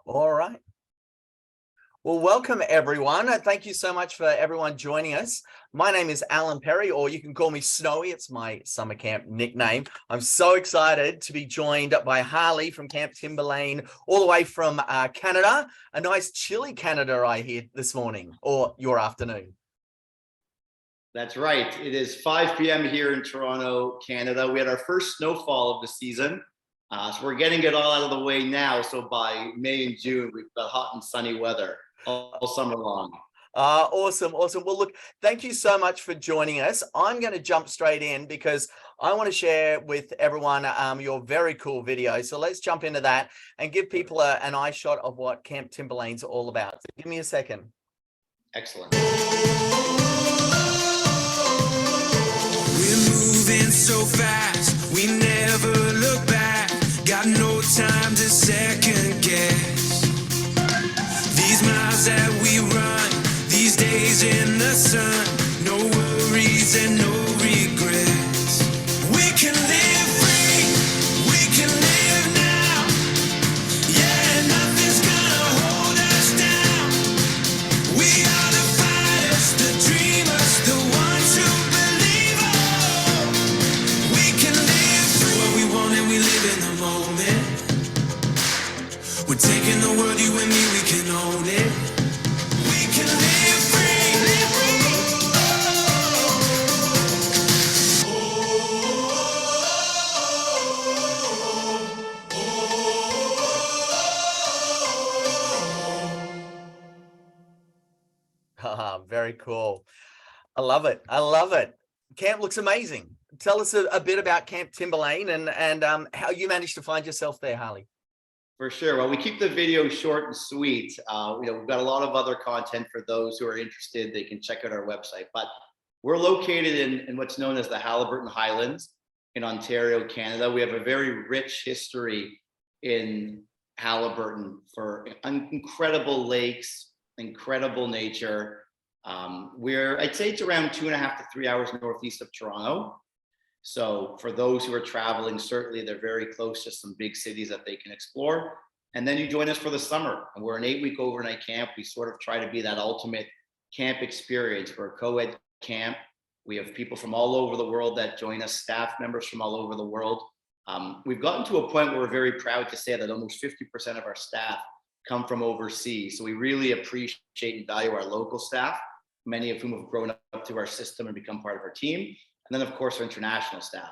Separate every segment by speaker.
Speaker 1: All right. Well, welcome everyone. Thank you so much for everyone joining us. My name is Alan Perry, or you can call me Snowy. It's my summer camp nickname. I'm so excited to be joined by Harley from Camp Timberlane, all the way from Canada. A nice chilly Canada, I hear, this morning or your afternoon.
Speaker 2: That's right. It is 5 p.m. here in Toronto, Canada. We had our first snowfall of the season. So we're getting it all out of the way now. So by May and June, we've got hot and sunny weather all summer long.
Speaker 1: Awesome. Well, look, thank you so much for joining us. I'm going to jump straight in because I want to share with everyone your very cool video. So let's jump into that and give people an eye shot of what Camp Timberlane's all about. So give me a second.
Speaker 2: Excellent.
Speaker 3: We're moving so fast, we never look back. Got no time to second guess. These miles that we run, these days in the sun, no worries and no regrets. We can live free, we can live now. Yeah, nothing's gonna hold us down. We are the fighters, the dreamers, the ones who believe. Oh, we can live free. What we want and we live in the moment. We're taking the world, you and me, we can own it. We can live free, live free.
Speaker 1: Very cool. I love it. I love it. Camp looks amazing. Tell us a bit about Camp Timberlane and how you managed to find yourself there, Harley.
Speaker 2: For sure. Well, we keep the video short and sweet. We've got a lot of other content for those who are interested. They can check out our website. But we're located in what's known as the Haliburton Highlands in Ontario, Canada. We have a very rich history in Haliburton for incredible lakes, incredible nature. I'd say it's around 2.5 to 3 hours northeast of Toronto. So for those who are traveling, certainly they're very close to some big cities that they can explore. And then you join us for the summer. And we're an 8-week overnight camp. We sort of try to be that ultimate camp experience. We're a co-ed camp. We have people from all over the world that join us, staff members from all over the world. We've gotten to a point where we're very proud to say that almost 50% of our staff come from overseas. So we really appreciate and value our local staff, many of whom have grown up through our system and become part of our team. And then, of course, our international staff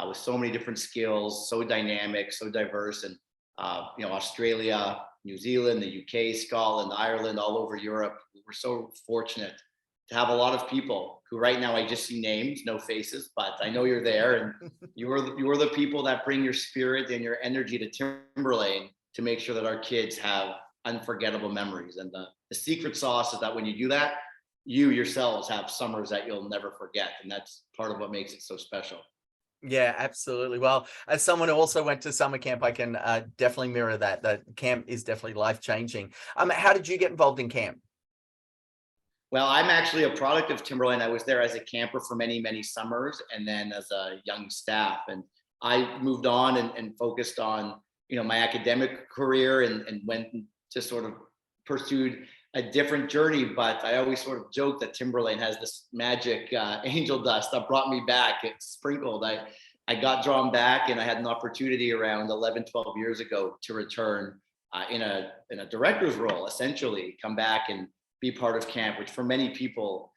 Speaker 2: with so many different skills, so dynamic, so diverse, and Australia, New Zealand, the UK, Scotland, Ireland, all over Europe. We're so fortunate to have a lot of people who, right now, I just see names, no faces, but I know you're there, and you're the people that bring your spirit and your energy to Timberlane to make sure that our kids have unforgettable memories. And the secret sauce is that when you do that, you yourselves have summers that you'll never forget. And that's part of what makes it so special.
Speaker 1: Yeah, absolutely. Well, as someone who also went to summer camp, I can definitely mirror that. That camp is definitely life-changing. How did you get involved in camp?
Speaker 2: Well, I'm actually a product of Timberlane. I was there as a camper for many, many summers, and then as a young staff. And I moved on and focused on, my academic career and went and just sort of pursued a different journey. But I always sort of joke that Timberlane has this magic angel dust that brought me back. It's sprinkled. I got drawn back, and I had an opportunity around 11, 12 years ago to return in a director's role, essentially come back and be part of camp, which for many people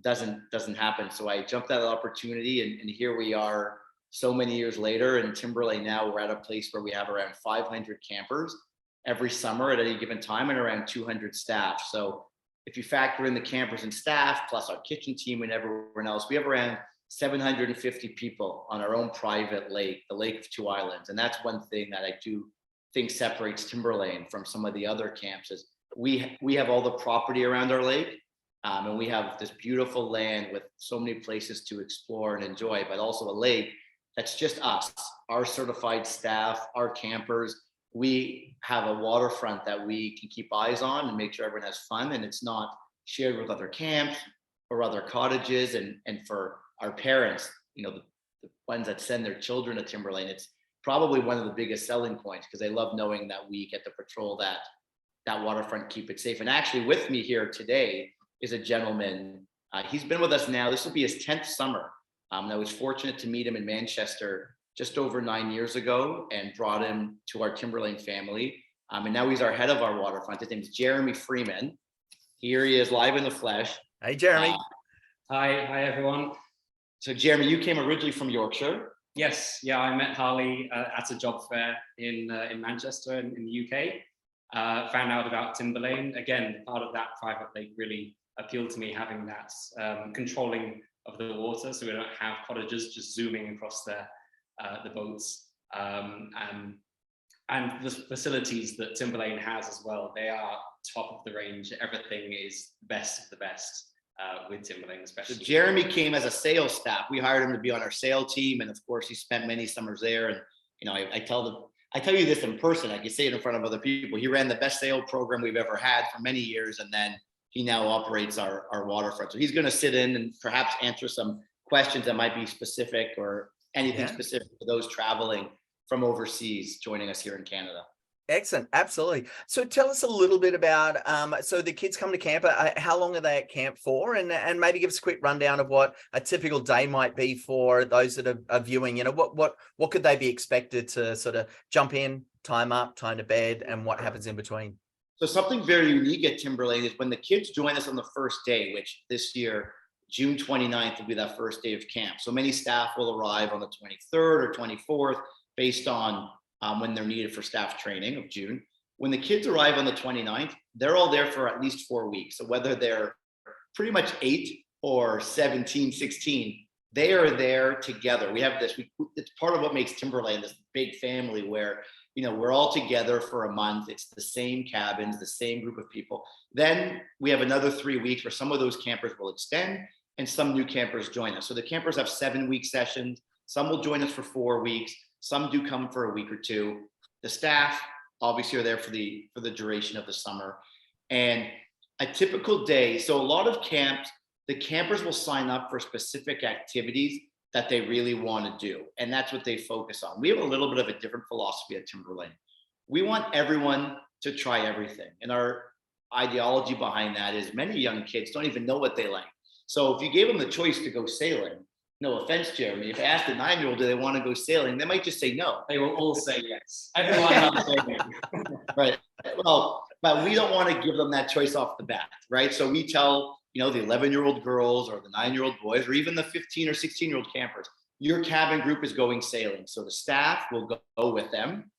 Speaker 2: doesn't happen. So I jumped at that opportunity, and here we are so many years later in Timberlane. Now we're at a place where we have around 500 campers every summer at any given time, and around 200 staff. So if you factor in the campers and staff, plus our kitchen team and everyone else, we have around 750 people on our own private lake, the Lake of Two Islands. And that's one thing that I do think separates Timberlane from some of the other camps is we have all the property around our lake, and we have this beautiful land with so many places to explore and enjoy, but also a lake that's just us, our certified staff, our campers. We have a waterfront that we can keep eyes on and make sure everyone has fun, and it's not shared with other camps or other cottages. And for our parents, the ones that send their children to Timberlane, probably one of the biggest selling points, because they love knowing that we get to patrol that waterfront, keep it safe. And actually with me here today is a gentleman. He's been with us now. This will be his 10th summer. I was fortunate to meet him in Manchester just over 9 years ago and brought him to our Timberlane family. And now he's our head of our waterfront. His name is Jeremy Freeman. Here he is live in the flesh.
Speaker 1: Hey, Jeremy.
Speaker 4: Hi everyone.
Speaker 2: So Jeremy, you came originally from Yorkshire.
Speaker 4: Yes, yeah, I met Harley at a job fair in Manchester in the UK. Found out about Timberlane. Again, part of that private lake really appealed to me, having that controlling of the water, so we don't have cottagers just zooming across the boats. And the facilities that Timberlane has as well, they are top of the range. Everything is best of the best with Timberlane, especially.
Speaker 2: So Jeremy came as a sales staff. We hired him to be on our sales team, and of course, he spent many summers there. And I tell you this in person. I can say it in front of other people. He ran the best sale program we've ever had for many years, and then he now operates our waterfront. So he's going to sit in and perhaps answer some questions that might be specific or anything specific to those traveling from overseas joining us here in Canada.
Speaker 1: Excellent. Absolutely. So tell us a little bit about, so the kids come to camp, how long are they at camp for? And maybe give us a quick rundown of what a typical day might be for those that are viewing. What could they be expected to sort of jump in, time up, time to bed, and what happens in between?
Speaker 2: So something very unique at Timberlane is when the kids join us on the first day, which this year, June 29th will be that first day of camp. So many staff will arrive on the 23rd or 24th based on when they're needed for staff training of June. When the kids arrive on the 29th, they're all there for at least 4 weeks. So whether they're pretty much 8 or 17, 16, they are there together. We have this, it's part of what makes Timberlane this big family where, we're all together for a month. It's the same cabins, the same group of people. Then we have another 3 weeks where some of those campers will extend and some new campers join us. So the campers have 7-week sessions. Some will join us for 4 weeks. Some do come for a week or two. The staff obviously are there for the duration of the summer. And a typical day, so a lot of camps, the campers will sign up for specific activities that they really want to do. And that's what they focus on. We have a little bit of a different philosophy at Timberlane. We want everyone to try everything. And our ideology behind that is many young kids don't even know what they like. So if you gave them the choice to go sailing, no offense, Jeremy, if I asked a 9-year-old, do they want to go sailing? They might just say no.
Speaker 4: They will all say yes. Everyone loves sailing.
Speaker 2: Right. Well, but we don't want to give them that choice off the bat, right? So we tell, the 11-year-old girls or the 9-year-old boys, or even the 15 or 16-year-old campers, your cabin group is going sailing. So the staff will go with them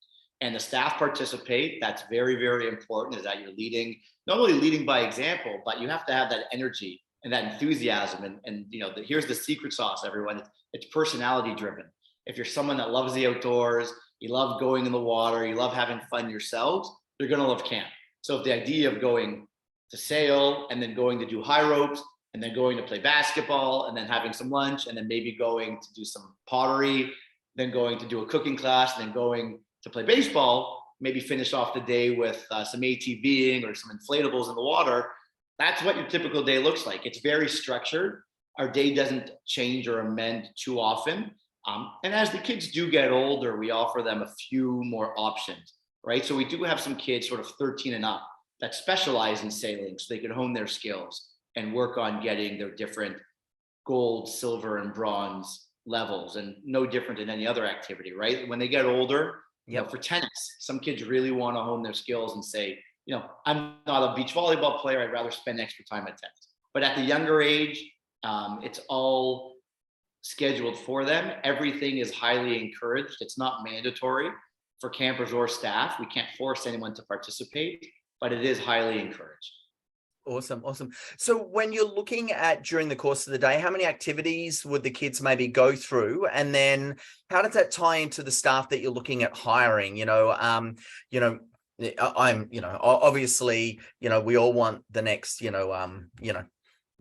Speaker 2: and the staff participate. That's very, very important, is that you're leading, not only leading by example, but you have to have that energy and that enthusiasm. And here's the secret sauce, everyone. It's personality driven. If you're someone that loves the outdoors, you love going in the water, you love having fun yourselves, you're going to love camp. So if the idea of going to sail and then going to do high ropes and then going to play basketball and then having some lunch and then maybe going to do some pottery, then going to do a cooking class, and then going to play baseball, maybe finish off the day with some ATVing or some inflatables in the water, that's what your typical day looks like. It's very structured. Our day doesn't change or amend too often. And as the kids do get older, we offer them a few more options, right? So we do have some kids sort of 13 and up that specialize in sailing so they can hone their skills and work on getting their different gold, silver, and bronze levels, and no different than any other activity, right? When they get older, for tennis, some kids really want to hone their skills and say, I'm not a beach volleyball player, I'd rather spend extra time at tennis. But at the younger age, it's all scheduled for them. Everything is highly encouraged. It's not mandatory for campers or staff. We can't force anyone to participate, but it is highly encouraged.
Speaker 1: Awesome. So when you're looking at during the course of the day, how many activities would the kids maybe go through? And then how does that tie into the staff that you're looking at hiring? Obviously, we all want the next,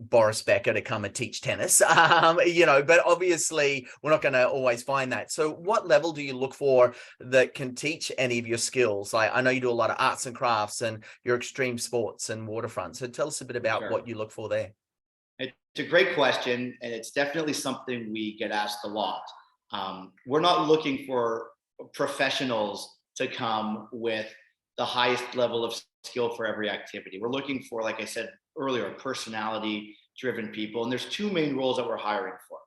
Speaker 1: Boris Becker to come and teach tennis, but obviously we're not going to always find that. So what level do you look for that can teach any of your skills? I know you do a lot of arts and crafts and your extreme sports and waterfront. So tell us a bit about what you look for there.
Speaker 2: It's a great question, and it's definitely something we get asked a lot. We're not looking for professionals to come with the highest level of skill for every activity. We're looking for, like I said earlier, personality driven people. And there's two main roles that we're hiring for.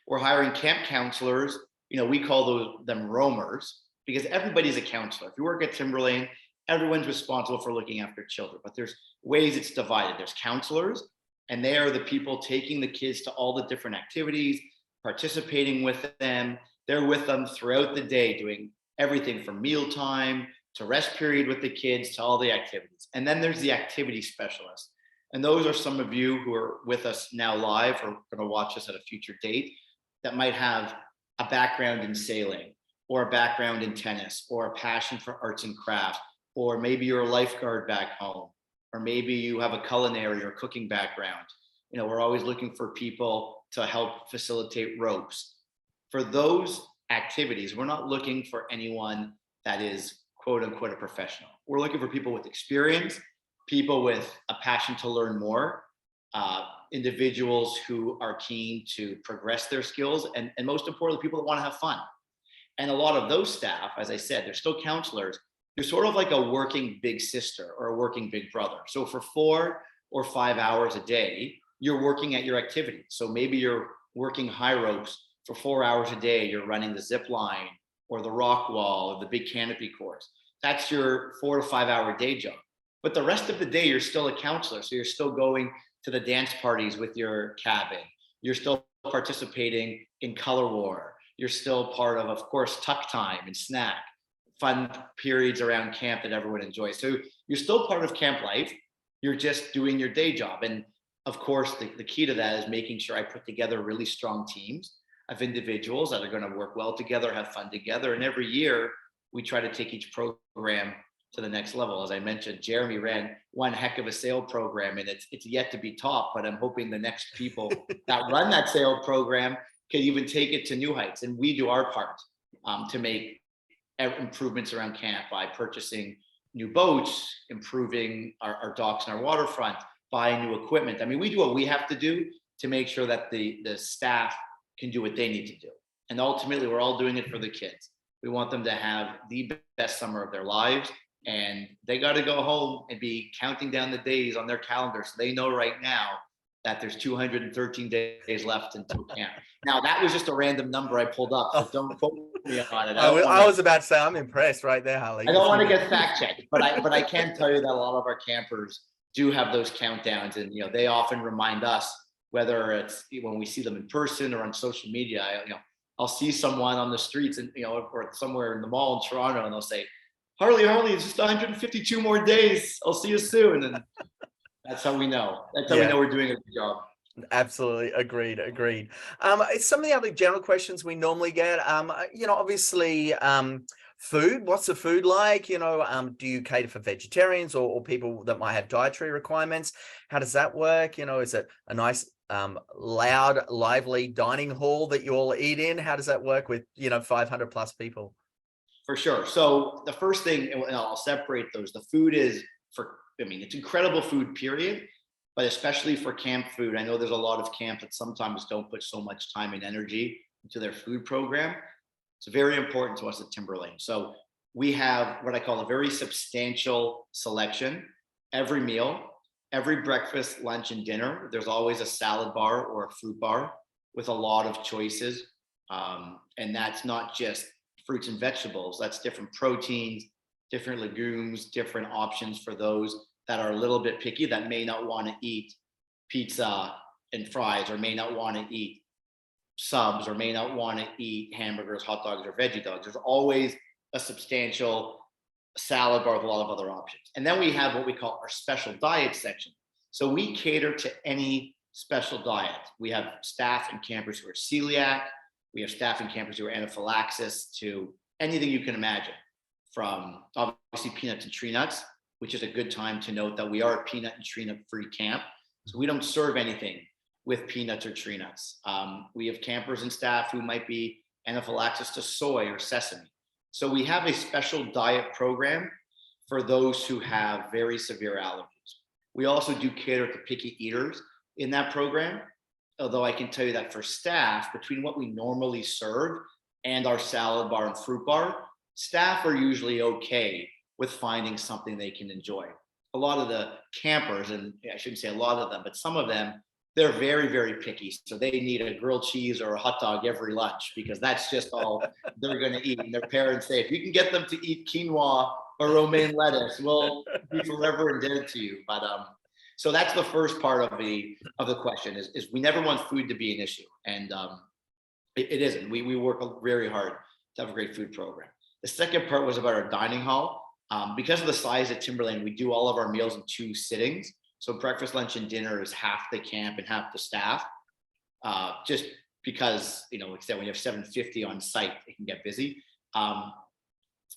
Speaker 2: We're hiring camp counselors. We call them roamers, because everybody's a counselor. If you work at Timberlane, everyone's responsible for looking after children, but there's ways it's divided. There's counselors, and they are the people taking the kids to all the different activities, participating with them. They're with them throughout the day, doing everything from mealtime to rest period with the kids to all the activities. And then there's the activity specialist. And those are some of you who are with us now live or going to watch us at a future date that might have a background in sailing or a background in tennis or a passion for arts and crafts, or maybe you're a lifeguard back home, or maybe you have a culinary or cooking background. We're always looking for people to help facilitate ropes. For those activities, we're not looking for anyone that is quote unquote a professional. We're looking for people with experience, people with a passion to learn more, individuals who are keen to progress their skills, and most importantly, people that want to have fun. And a lot of those staff, as I said, they're still counselors. They're sort of like a working big sister or a working big brother. So for 4 or 5 hours a day, you're working at your activity. So maybe you're working high ropes for 4 hours a day. You're running the zip line or the rock wall or the big canopy course. That's your 4 to 5 hour day job. But the rest of the day, you're still a counselor. So you're still going to the dance parties with your cabin. You're still participating in color war. You're still part of course, tuck time and snack, fun periods around camp that everyone enjoys. So you're still part of camp life. You're just doing your day job. And of course, the key to that is making sure I put together really strong teams of individuals that are going to work well together, have fun together. And every year we try to take each program to the next level. As I mentioned, Jeremy ran one heck of a sail program, and it's yet to be topped, but I'm hoping the next people that run that sail program can even take it to new heights. And we do our part to make improvements around camp by purchasing new boats, improving our docks and our waterfront, buying new equipment. I mean, we do what we have to do to make sure that the staff can do what they need to do. And ultimately, we're all doing it for the kids. We want them to have the best summer of their lives, and they got to go home and be counting down the days on their calendar so they know right now that there's 213 days left until camp. Now, that was just a random number I pulled up, so don't quote me on it.
Speaker 1: I was about to say, I'm impressed right there, Holly.
Speaker 2: I don't want to get fact checked, but I can tell you that a lot of our campers do have those countdowns, and they often remind us, whether it's when we see them in person or on social media. I'll see someone on the streets and or somewhere in the mall in Toronto, and they'll say, Harley, it's just 152 more days. I'll see you soon. And that's how we know. That's how we know we're doing a good job.
Speaker 1: Absolutely. Agreed. Some of the other general questions we normally get, obviously, food. What's the food like? Do you cater for vegetarians or people that might have dietary requirements? How does that work? Is it a nice, loud, lively dining hall that you all eat in? How does that work with, 500 plus people?
Speaker 2: For sure. So the first thing, and I'll separate those. The food is it's incredible food, period. But especially for camp food, I know there's a lot of camp that sometimes don't put so much time and energy into their food program. It's very important to us at Timberlane. So we have what I call a very substantial selection. Every meal, every breakfast, lunch, and dinner, there's always a salad bar or a fruit bar with a lot of choices. And that's not just fruits and vegetables. That's different proteins, different legumes, different options for those that are a little bit picky, that may not want to eat pizza and fries, or may not want to eat subs, or may not want to eat hamburgers, hot dogs, or veggie dogs. There's always a substantial salad bar with a lot of other options. And then we have what we call our special diet section. So we cater to any special diet. We have staff and campers who are celiac. We have staff and campers who are anaphylaxis to anything you can imagine, from obviously peanuts and tree nuts, which is a good time to note that we are a peanut and tree nut free camp. So we don't serve anything with peanuts or tree nuts. We have campers and staff who might be anaphylaxis to soy or sesame. So we have a special diet program for those who have very severe allergies. We also do cater to picky eaters in that program. Although I can tell you that for staff, between what we normally serve and our salad bar and fruit bar, staff are usually okay with finding something they can enjoy. A lot of the campers, and I shouldn't say a lot of them, but some of them, they're very, very picky. So they need a grilled cheese or a hot dog every lunch because that's just all they're going to eat. And their parents say, if you can get them to eat quinoa or romaine lettuce, we'll be forever indebted to you. But so that's the first part of the question is we never want food to be an issue. And it isn't. We work very hard to have a great food program. The second part was about our dining hall. Because of the size of Timberlane, we do all of our meals in 2 sittings. So breakfast, lunch, and dinner is half the camp and half the staff. Just because, you know, like I said, when you have 750 on site, it can get busy.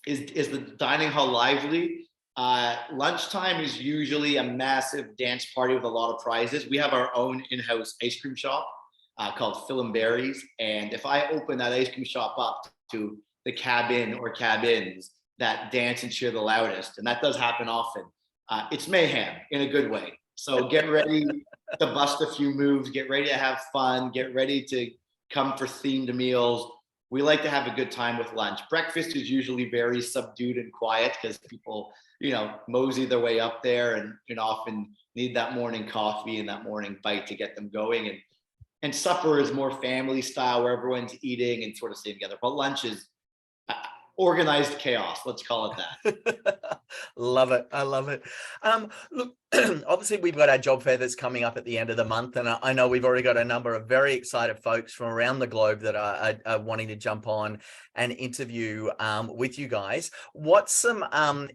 Speaker 2: Is the dining hall lively? Lunchtime is usually a massive dance party with a lot of prizes. We have our own in-house ice cream shop called Phil and Berries. And if I open that ice cream shop up to the cabin or cabins that dance and cheer the loudest, and that does happen often, it's mayhem in a good way. So get ready to bust a few moves, get ready to have fun, get ready to come for themed meals. We like to have a good time with lunch. Breakfast is usually very subdued and quiet because people, you know, mosey their way up there and often need that morning coffee and that morning bite to get them going. And supper is more family style where everyone's eating and sort of staying together. But lunch is organized chaos, let's call it that.
Speaker 1: Love it. I love it. Look, obviously we've got our job fair that's coming up at the end of the month, and I know we've already got a number of very excited folks from around the globe that are wanting to jump on and interview with you guys. What's some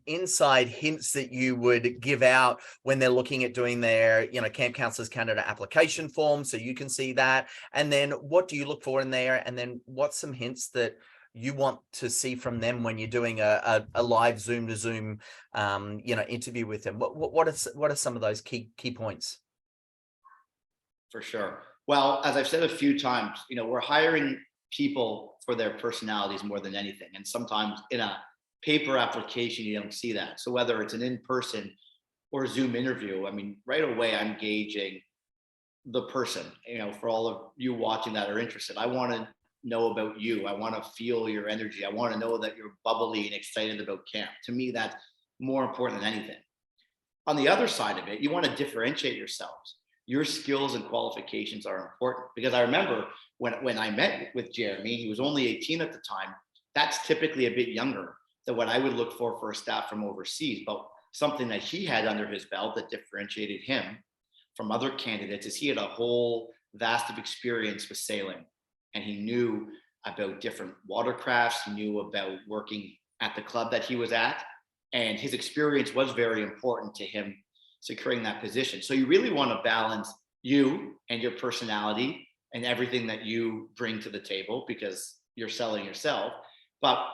Speaker 1: inside hints that you would give out when they're looking at doing their, you know, Camp Counselors Canada application form, so you can see that? And then what do you look for in there? And then what's some hints that you want to see from them when you're doing a live Zoom to Zoom, you know, interview with them? What are some of those key points?
Speaker 2: For sure. Well, as I've said a few times, you know, we're hiring people for their personalities more than anything. And sometimes in a paper application, you don't see that. So whether it's an in-person or Zoom interview, I mean, right away, I'm gauging the person, you know, for all of you watching that are interested. I want to know about you. I want to feel your energy. I want to know that you're bubbly and excited about camp. To me, that's more important than anything. On the other side of it, you want to differentiate yourselves. Your skills and qualifications are important, because I remember when I met with Jeremy, he was only 18 at the time. That's typically a bit younger than what I would look for a staff from overseas. But something that he had under his belt that differentiated him from other candidates is he had a whole vast of experience with sailing. And he knew about different watercrafts. He knew about working at the club that he was at. And his experience was very important to him securing that position. So you really want to balance you and your personality and everything that you bring to the table, because you're selling yourself. But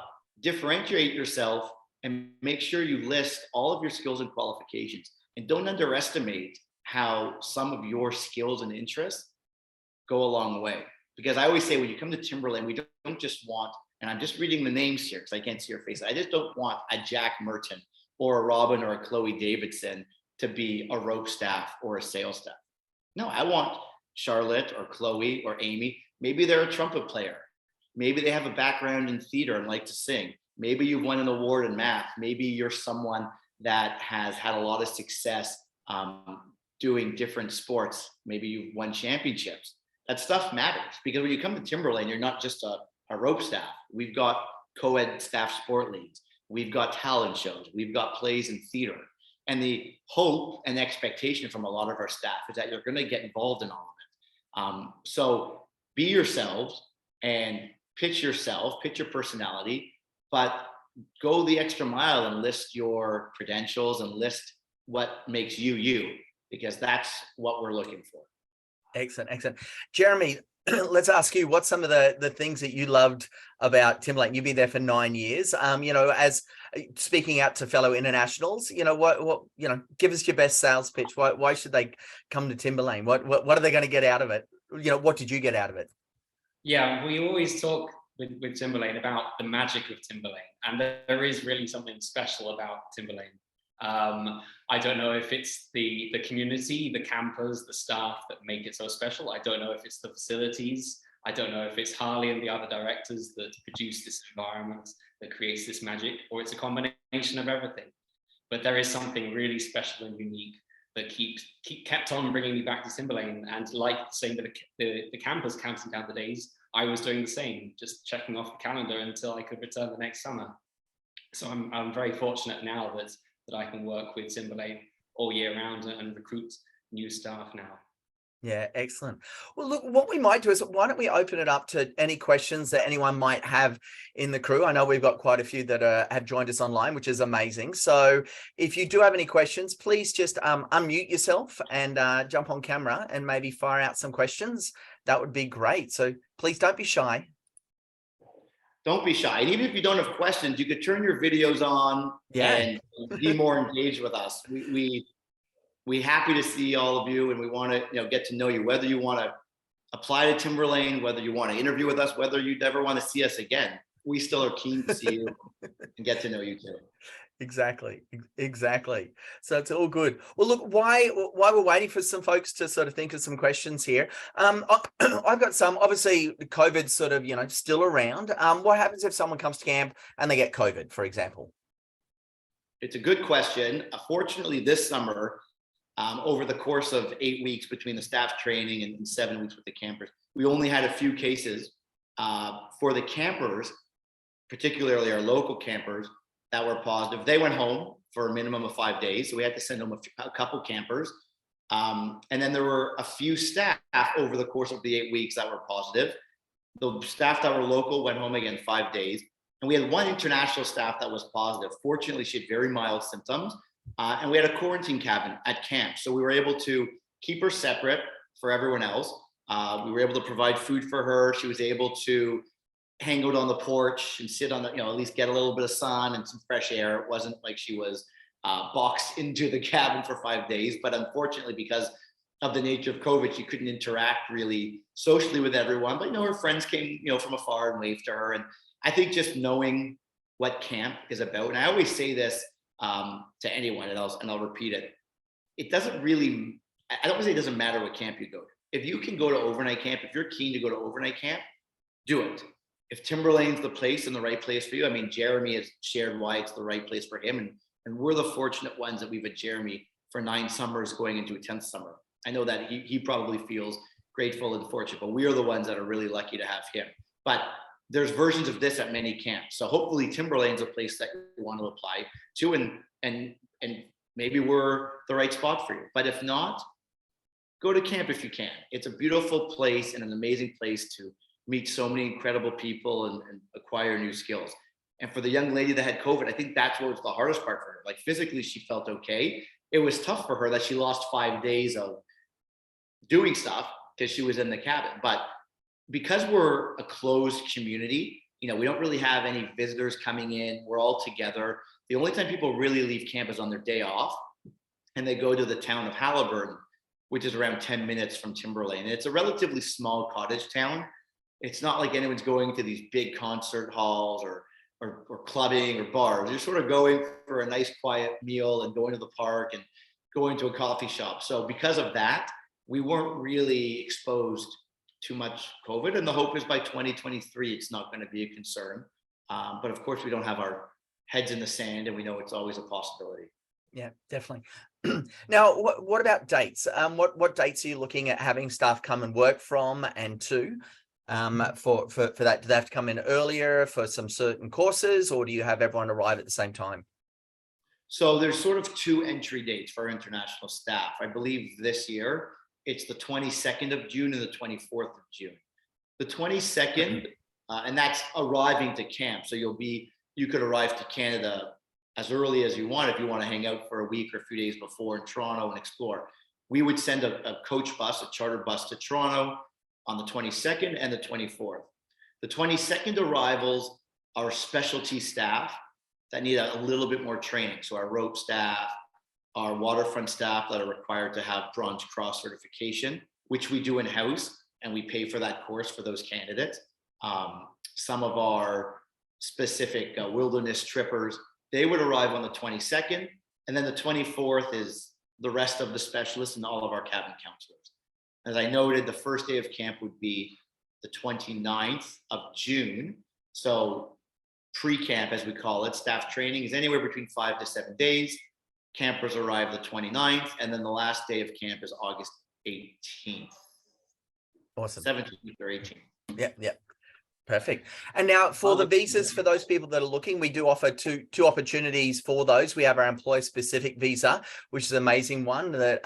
Speaker 2: differentiate yourself and make sure you list all of your skills and qualifications. And don't underestimate how some of your skills and interests go a long way. Because I always say, when you come to Timberlane, we don't just want, and I'm just reading the names here because I can't see your face, I just don't want a Jack Merton or a Robin or a Chloe Davidson to be a rope staff or a sales staff. No, I want Charlotte or Chloe or Amy. Maybe they're a trumpet player. Maybe they have a background in theater and like to sing. Maybe you've won an award in math. Maybe you're someone that has had a lot of success doing different sports. Maybe you've won championships. That stuff matters, because when you come to Timberlane, you're not just a rope staff. We've got co-ed staff sport leagues. We've got talent shows. We've got plays and theater. And the hope and expectation from a lot of our staff is that you're going to get involved in all of it. So be yourselves and pitch yourself, pitch your personality, but go the extra mile and list your credentials and list what makes you you, because that's what we're looking for.
Speaker 1: Excellent. Jeremy, let's ask you, what's some of the things that you loved about Timberlane? You've been there for 9 years. You know, as speaking out to fellow internationals, you know, what you know, give us your best sales pitch. Why should they come to Timberlane? What are they going to get out of it? You know, what did you get out of it?
Speaker 4: Yeah, we always talk with Timberlane about the magic of Timberlane, and there is really something special about Timberlane. I don't know if it's the community, the campers, the staff that make it so special. I don't know if it's the facilities I don't know if it's Harley and the other directors that produce this environment that creates this magic, or it's a combination of everything. But there is something really special and unique that kept on bringing me back to Timberlane. And like saying that the campers counting down the days, I was doing the same, just checking off the calendar until I could return the next summer. So I'm very fortunate now that I can work with Timberlane all year round and recruit new staff now.
Speaker 1: Yeah, excellent. Well, look, what we might do is why don't we open it up to any questions that anyone might have in the crew? I know we've got quite a few that have joined us online, which is amazing. So if you do have any questions, please just unmute yourself and jump on camera and maybe fire out some questions. That would be great. So please don't be shy.
Speaker 2: Don't be shy. And even if you don't have questions, you could turn your videos on and be more engaged with us. We're happy to see all of you, and we want to get to know you, whether you want to apply to Timberlane, whether you want to interview with us, whether you ever want to see us again. We still are keen to see you and get to know you too.
Speaker 1: Exactly. So it's all good. Well, look, while we're waiting for some folks to sort of think of some questions here, I've got some. Obviously, COVID's sort of still around. What happens if someone comes to camp and they get COVID, for example?
Speaker 2: It's a good question. Fortunately, this summer, over the course of 8 weeks between the staff training and 7 weeks with the campers, we only had a few cases. For the campers, particularly our local campers that were positive, they went home for a minimum of 5 days. So we had to send them a couple campers. And then there were a few staff over the course of the 8 weeks that were positive. The staff that were local went home again 5 days. And we had one international staff that was positive. Fortunately, she had very mild symptoms. And we had a quarantine cabin at camp. So we were able to keep her separate for everyone else. We were able to provide food for her. She was able to hang out on the porch and sit on the, at least get a little bit of sun and some fresh air. It wasn't like she was boxed into the cabin for 5 days. But unfortunately, because of the nature of COVID, she couldn't interact really socially with everyone. But, her friends came, from afar and waved to her. And I think just knowing what camp is about, and I always say this, to anyone, and I'll repeat it. It doesn't really, I don't say it doesn't matter what camp you go to. If you can go to overnight camp, if you're keen to go to overnight camp, do it. If Timberlane's the place and the right place for you, I mean, Jeremy has shared why it's the right place for him. And we're the fortunate ones that we've had Jeremy for 9 summers going into a 10th summer. I know that he probably feels grateful and fortunate, but we are the ones that are really lucky to have him. But there's versions of this at many camps. So hopefully Timberlane's a place that you want to apply to, and maybe we're the right spot for you. But if not, go to camp if you can. It's a beautiful place and an amazing place to meet so many incredible people and acquire new skills. And for the young lady that had COVID, I think that's what was the hardest part for her. Like physically, she felt okay. It was tough for her that she lost 5 days of doing stuff because she was in the cabin. But because we're a closed community, we don't really have any visitors coming in. We're all together. The only time people really leave camp is on their day off, and they go to the town of Haliburton, which is around 10 minutes from Timberlane. And it's a relatively small cottage town. It's not like anyone's going to these big concert halls or clubbing or bars. You're sort of going for a nice quiet meal and going to the park and going to a coffee shop. So because of that, we weren't really exposed too much COVID, and the hope is by 2023 it's not going to be a concern, but of course we don't have our heads in the sand, and we know it's always a possibility.
Speaker 1: Yeah, definitely. Now, what about dates? What dates are you looking at having staff come and work from and to? For that, do they have to come in earlier for some certain courses, or do you have everyone arrive at the same time?
Speaker 2: So there's sort of 2 entry dates for international staff. I believe this year it's the 22nd of June and the 24th of June. The 22nd, and that's arriving to camp. So you could arrive to Canada as early as you want if you want to hang out for a week or a few days before in Toronto and explore. We would send a coach bus, a charter bus to Toronto on the 22nd and the 24th. The 22nd arrivals are specialty staff that need a little bit more training. So our rope staff, our waterfront staff that are required to have Bronze Cross certification, which we do in-house, and we pay for that course for those candidates. Some of our specific wilderness trippers, they would arrive on the 22nd, and then the 24th is the rest of the specialists and all of our cabin counselors. As I noted, the first day of camp would be the 29th of June. So pre-camp, as we call it, staff training is anywhere between 5 to 7 days. Campers arrive the 29th, and then the last day of camp is August 18th.
Speaker 1: Awesome.
Speaker 2: 17th or 18th.
Speaker 1: Yeah. Perfect. And now for the visas, for those people that are looking, we do offer two opportunities for those. We have our employer specific visa, which is an amazing one that,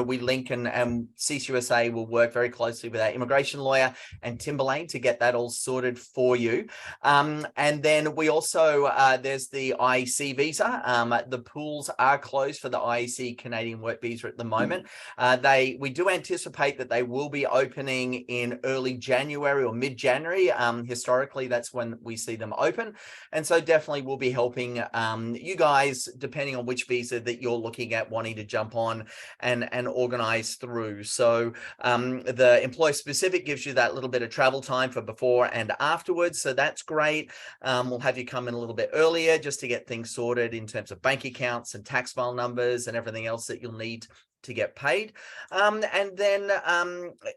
Speaker 1: we link, and CCUSA will work very closely with our immigration lawyer and Timberlane to get that all sorted for you. And then we also, there's the IEC visa. The pools are closed for the IEC Canadian work visa at the moment. We do anticipate that they will be opening in early January or mid-January. Historically, that's when we see them open. And so definitely we'll be helping you guys, depending on which visa that you're looking at wanting to jump on and organize through. So the employer specific gives you that little bit of travel time for before and afterwards. So that's great. We'll have you come in a little bit earlier just to get things sorted in terms of bank accounts and tax file numbers and everything else that you'll need to get paid. And then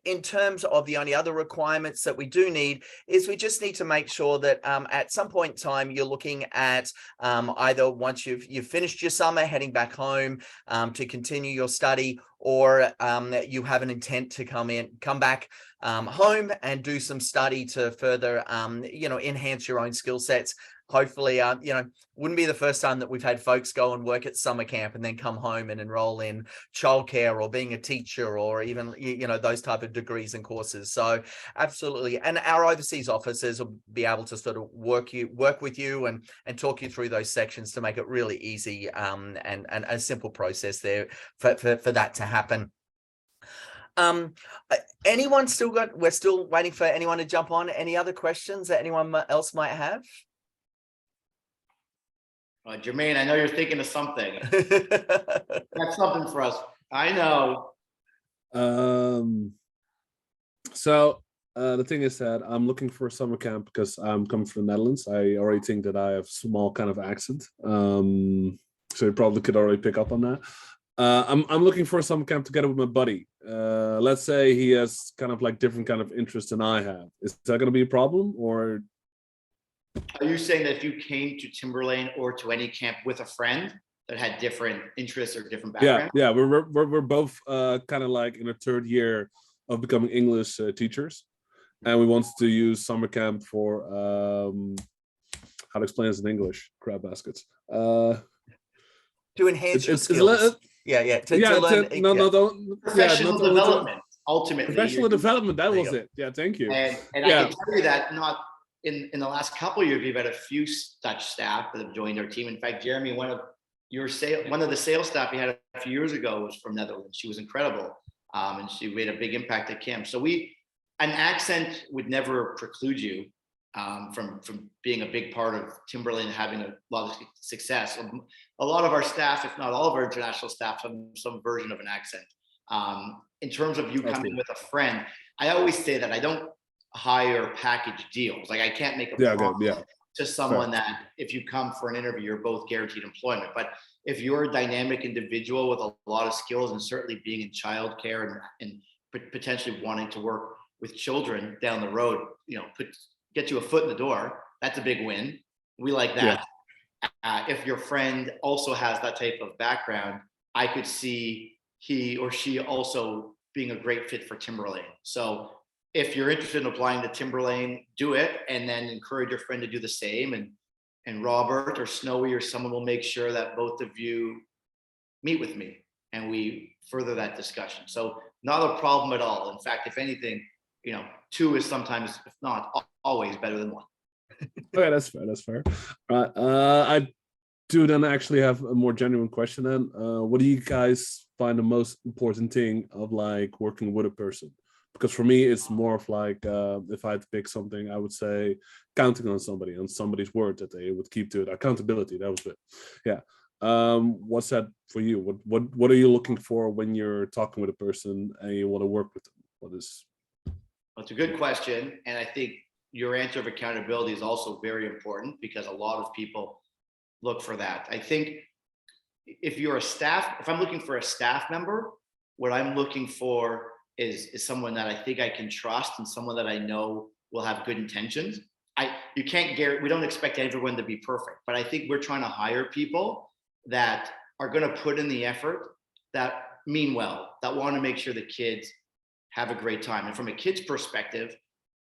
Speaker 1: in terms of the only other requirements that we do need is we just need to make sure that at some point in time you're looking at either once you've finished your summer heading back home to continue your study, or you have an intent to come back home and do some study to further enhance your own skill sets. Hopefully, wouldn't be the first time that we've had folks go and work at summer camp and then come home and enroll in childcare or being a teacher or even, those type of degrees and courses. So absolutely. And our overseas officers will be able to sort of work with you and talk you through those sections to make it really easy and a simple process there for that to happen. We're still waiting for anyone to jump on. Any other questions that anyone else might have?
Speaker 2: Jermaine, I know you're thinking of something. That's something for us. I know.
Speaker 5: So the thing is that I'm looking for a summer camp because I'm coming from the Netherlands. I already think that I have small kind of accent. So you probably could already pick up on that. I'm looking for a summer camp together with my buddy. Let's say he has kind of like different kind of interests than I have. Is that going to be a problem, or?
Speaker 2: Are you saying that if you came to Timberlane or to any camp with a friend that had different interests or different backgrounds?
Speaker 5: Yeah. We're both kind of like in a third year of becoming English teachers, and we wanted to use summer camp for how to explain this in English? Crab baskets. To
Speaker 1: enhance your skills.
Speaker 2: Professional development. Ultimately,
Speaker 5: professional development. That was it. Yeah, thank you.
Speaker 2: And I can tell you that not. In the last couple of years, we've had a few Dutch staff that have joined our team. In fact, Jeremy, one of the sales staff we had a few years ago was from Netherlands. She was incredible, and she made a big impact at camp. So an accent would never preclude you from being a big part of Timberlane and having a lot of success. A lot of our staff, if not all of our international staff, have some version of an accent. In terms of you coming with a friend, I always say that I don't hire package deals. Like I can't make a promise to someone that if you come for an interview, you're both guaranteed employment. But if you're a dynamic individual with a lot of skills and certainly being in childcare and potentially wanting to work with children down the road, get you a foot in the door, that's a big win. We like that. If your friend also has that type of background, I could see he or she also being a great fit for Timberlane. So if you're interested in applying to Timberlane, do it, and then encourage your friend to do the same. And Robert or Snowy or someone will make sure that both of you meet with me and we further that discussion. So not a problem at all. In fact, if anything, two is sometimes, if not always, better than one.
Speaker 5: Okay, that's fair. All right. I do then actually have a more genuine question then. What do you guys find the most important thing of like working with a person? Because for me, it's more of like, if I had to pick something, I would say counting on somebody's word that they would keep to it. Accountability, that was it. Yeah. What's that for you? What are you looking for when you're talking with a person and you want to work with them? Well,
Speaker 2: it's a good question. And I think your answer of accountability is also very important because a lot of people look for that. I think if I'm looking for a staff member, what I'm looking for is someone that I think I can trust and someone that I know will have good intentions. You can't guarantee, we don't expect everyone to be perfect, but I think we're trying to hire people that are going to put in the effort, that mean well, that want to make sure the kids have a great time. And from a kid's perspective,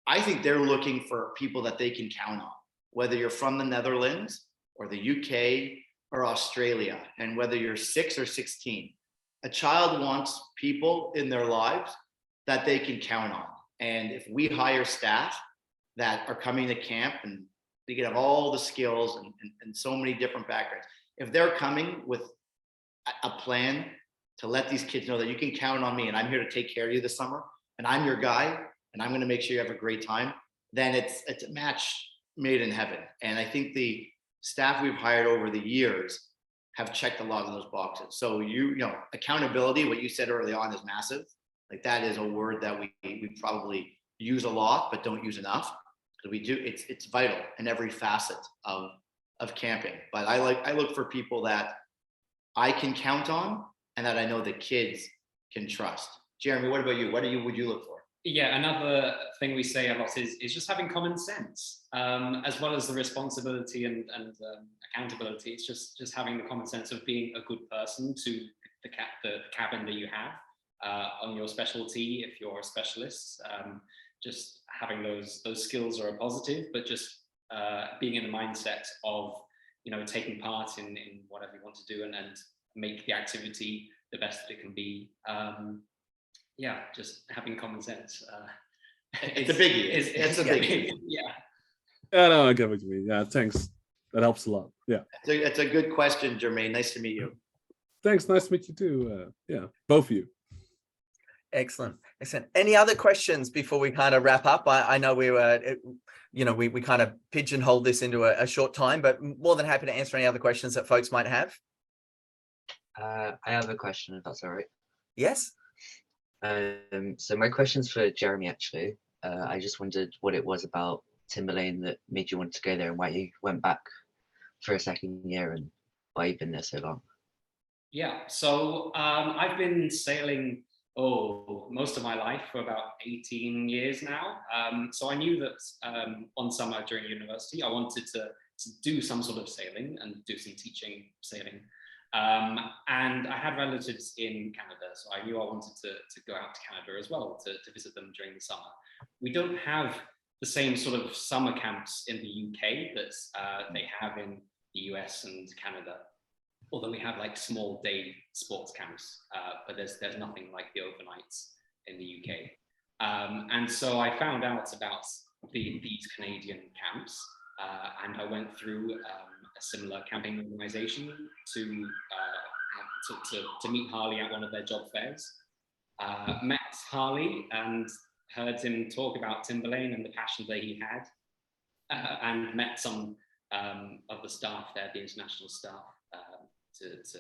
Speaker 2: I think they're looking for people that they can count on, whether you're from the Netherlands or the UK or Australia, and whether you're 6 or 16. A child wants people in their lives that they can count on. And if we hire staff that are coming to camp and they can have all the skills and so many different backgrounds, if they're coming with a plan to let these kids know that you can count on me and I'm here to take care of you this summer and I'm your guy and I'm going to make sure you have a great time, then it's a match made in heaven. And I think the staff we've hired over the years have checked a lot of those boxes. So you know, accountability, what you said early on, is massive. Like that is a word that we probably use a lot, but don't use enough. Because we do, it's vital in every facet of camping. But I look for people that I can count on and that I know the kids can trust. Jeremy, what about you? What would you look for?
Speaker 4: Yeah, another thing we say a lot is just having common sense, as well as the responsibility and accountability. It's just having the common sense of being a good person to the cabin that you have on your specialty. If you're a specialist, just having those skills are a positive, but just being in the mindset of, you know, taking part in whatever you want to do and make the activity the best that it can be. Yeah, just having common sense.
Speaker 2: It's a biggie. It's a biggie.
Speaker 4: Yeah.
Speaker 5: Yeah, no, I get what you mean. Yeah, thanks. That helps a lot. Yeah.
Speaker 2: It's a good question, Jermaine. Nice to meet you.
Speaker 5: Thanks. Nice to meet you too. Yeah, both of you.
Speaker 1: Excellent. Any other questions before we kind of wrap up? I know we were, you know, we kind of pigeonholed this into a short time, but more than happy to answer any other questions that folks might have.
Speaker 6: I have a question, if that's all right.
Speaker 1: Yes.
Speaker 6: So my question's for Jeremy, actually. I just wondered what it was about Timberlane that made you want to go there and why you went back for a second year and why you've been there so long. Yeah,
Speaker 4: so I've been sailing most of my life for about 18 years now. So I knew that one summer during university, I wanted to do some sort of sailing and do some teaching sailing. And I had relatives in Canada, so I knew I wanted to go out to Canada as well to visit them during the summer. We don't have the same sort of summer camps in the UK that they have in the US and Canada, although we have like small day sports camps, but there's nothing like the overnights in the UK. And so I found out about these Canadian camps, and I went through a similar camping organization to meet Harley at one of their job fairs. Met Harley and heard him talk about Timberlane and the passion that he had, and met some of the staff there, the international staff, to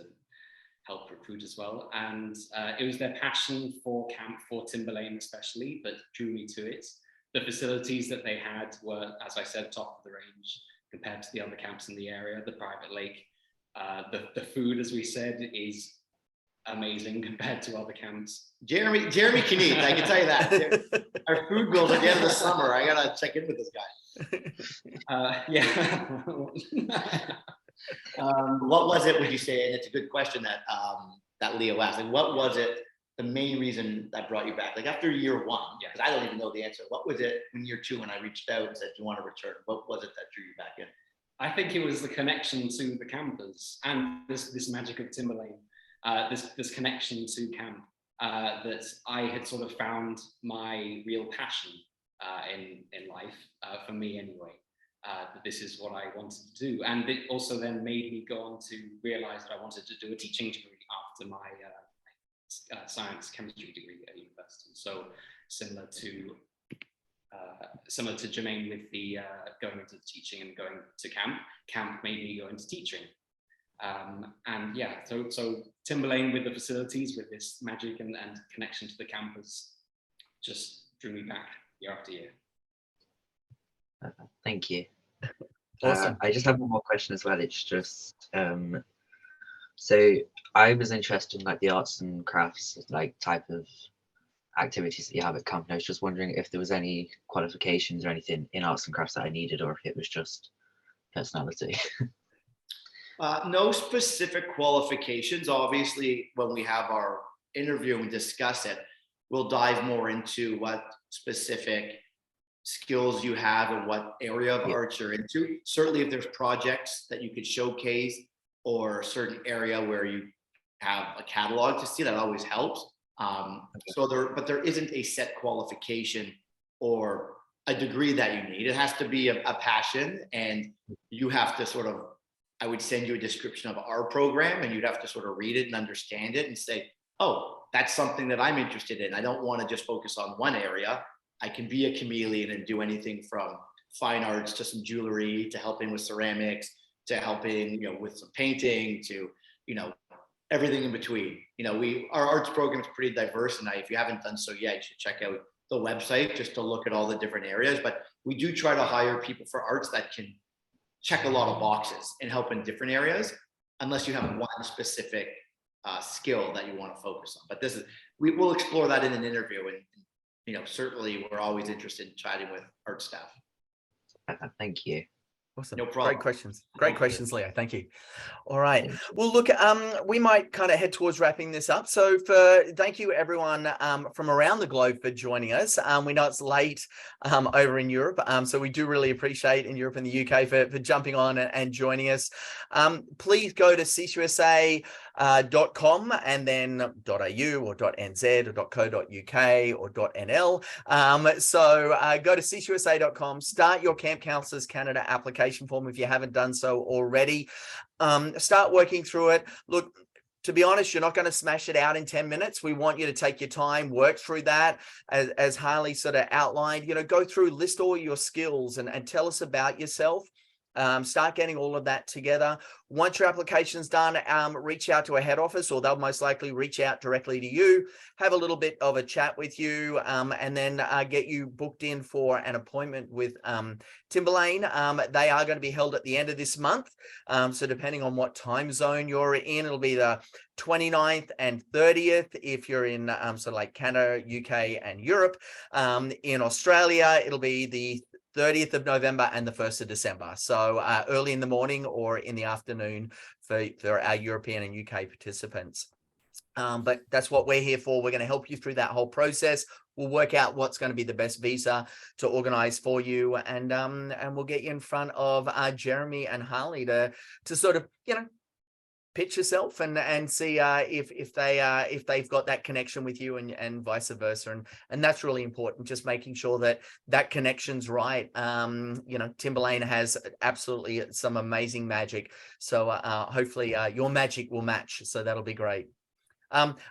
Speaker 4: help recruit as well. And it was their passion for camp, for Timberlane especially, that drew me to it. The facilities that they had were, as I said, top of the range compared to the other camps in the area. The private lake, the food, as we said, is amazing compared to other camps.
Speaker 2: Jeremy can eat, I can tell you that. Our food bills at the end of the summer, I gotta check in with this guy.
Speaker 4: Yeah.
Speaker 2: What was it, would you say, and it's a good question that Leo asked, like, what was it, the main reason that brought you back? Like after year one, because I don't even know the answer, what was it in year two when I reached out and said, do you want to return? What was it that drew you back in?
Speaker 4: I think it was the connection to the campers and this magic of Timberlane, this connection to camp, that I had sort of found my real passion in life, for me anyway. That this is what I wanted to do. And it also then made me go on to realize that I wanted to do a teaching degree after my science chemistry degree at university. So similar to Jermaine with the going into teaching and going to camp made me go into teaching. And yeah, so Timberlane with the facilities, with this magic and connection to the campus just drew me back year after year.
Speaker 6: Thank you.
Speaker 1: Awesome.
Speaker 6: I just have one more question as well. It's just so I was interested in like the arts and crafts like type of activities that you have at camp. And I was just wondering if there was any qualifications or anything in arts and crafts that I needed, or if it was just personality.
Speaker 2: No specific qualifications. Obviously, when we have our interview and we discuss it, we'll dive more into what specific skills you have and what area of arts you're into. Certainly, if there's projects that you could showcase or a certain area where you have a catalog to see, that always helps. But there isn't a set qualification or a degree that you need. It has to be a passion, and you have to sort of, I would send you a description of our program, and you'd have to sort of read it and understand it and say, oh, that's something that I'm interested in. I don't want to just focus on one area. I can be a chameleon and do anything from fine arts to some jewelry, to helping with ceramics, to helping, with some painting, to, everything in between. Our arts program is pretty diverse, and if you haven't done so yet, you should check out the website just to look at all the different areas. But we do try to hire people for arts that can check a lot of boxes and help in different areas, unless you have one specific skill that you want to focus on. But we will explore that in an interview, and certainly we're always interested in chatting with art staff.
Speaker 6: Thank you.
Speaker 1: Awesome.
Speaker 2: No problem.
Speaker 1: Great questions, Leo. Thank you. All right. Well, look, we might kind of head towards wrapping this up. So thank you everyone from around the globe for joining us. We know it's late over in Europe. So we do really appreciate in Europe and the UK for jumping on and joining us. Please go to CCUSA.com and then .au or .nz or .co.uk or .nl. So go to CCUSA.com, start your Camp Counselors Canada application form if you haven't done so already. Start working through it. Look, to be honest, you're not going to smash it out in 10 minutes. We want you to take your time, work through that, as Harley sort of outlined. Go through, list all your skills and tell us about yourself. Start getting all of that together. Once your application's done, reach out to a head office, or they'll most likely reach out directly to you, have a little bit of a chat with you, and then get you booked in for an appointment with Timberlane. They are going to be held at the end of this month. So depending on what time zone you're in, it'll be the 29th and 30th if you're in sort of like Canada, UK, and Europe. In Australia, it'll be the 30th of November and the 1st of December. So early in the morning or in the afternoon for our European and UK participants. But that's what we're here for. We're going to help you through that whole process. We'll work out what's going to be the best visa to organize for you. And we'll get you in front of Jeremy and Harley to sort of, pitch yourself and see if they've got that connection with you and vice versa, and that's really important, just making sure that connection's right. Timberlane has absolutely some amazing magic, so hopefully your magic will match, so that'll be great.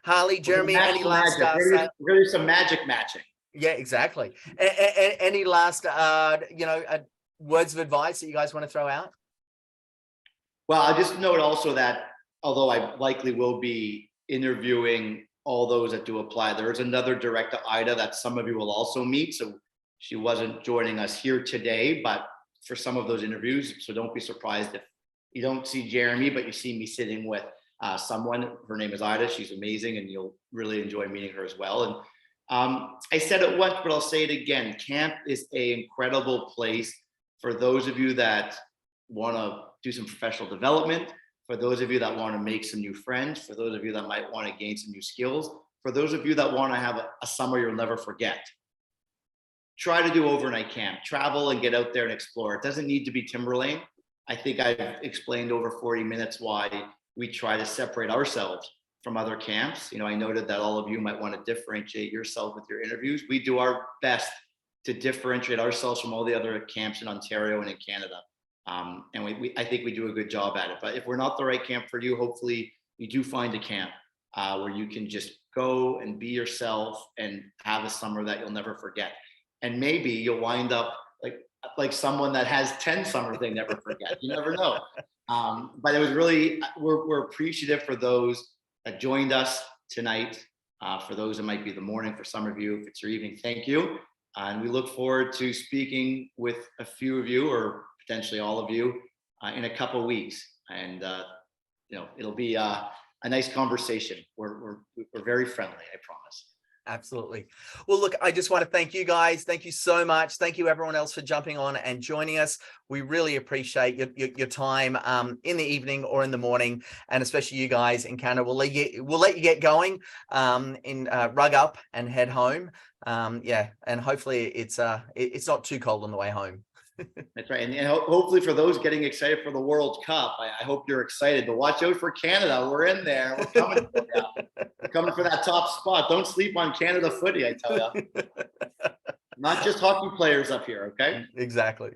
Speaker 1: Harley, Jeremy, any last
Speaker 2: we're gonna do some magic matching.
Speaker 1: Yeah, exactly. Any last words of advice that you guys want to throw out?
Speaker 2: Well, I'll just note also that although I likely will be interviewing all those that do apply, there is another director, Ida, that some of you will also meet. So she wasn't joining us here today, but for some of those interviews. So don't be surprised if you don't see Jeremy, but you see me sitting with someone. Her name is Ida. She's amazing, and you'll really enjoy meeting her as well. And I said it once, but I'll say it again. Camp is an incredible place for those of you that want to do some professional development, for those of you that want to make some new friends, for those of you that might want to gain some new skills, for those of you that want to have a summer you'll never forget. Try to do overnight camp, travel and get out there and explore. It doesn't need to be Timberlane. I think I've explained over 40 minutes why we try to separate ourselves from other camps. I noted that all of you might want to differentiate yourself with your interviews. We do our best to differentiate ourselves from all the other camps in Ontario and in Canada. And I think we do a good job at it. But if we're not the right camp for you, hopefully you do find a camp where you can just go and be yourself and have a summer that you'll never forget. And maybe you'll wind up like someone that has 10 summers they never forget. You never know. But it was really, we're appreciative for those that joined us tonight. For those, it might be the morning. For some of you, if it's your evening, thank you. And we look forward to speaking with a few of you, or potentially all of you, in a couple of weeks. And it'll be a nice conversation. We're very friendly, I promise.
Speaker 1: Absolutely. Well, look, I just want to thank you guys. Thank you so much. Thank you everyone else for jumping on and joining us. We really appreciate your time in the evening or in the morning, and especially you guys in Canada. We'll let you get going rug up and head home. Yeah, and hopefully it's not too cold on the way home.
Speaker 2: That's right. And hopefully for those getting excited for the World Cup, I hope you're excited, but watch out for Canada. We're in there. We're coming for you. We're coming for that top spot. Don't sleep on Canada footy, I tell you. Not just hockey players up here, okay?
Speaker 1: Exactly.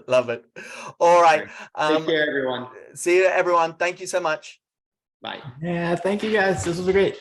Speaker 1: Love it. All right.
Speaker 2: Take care, everyone.
Speaker 1: See you, everyone. Thank you so much.
Speaker 2: Bye.
Speaker 7: Yeah, thank you guys. This was great.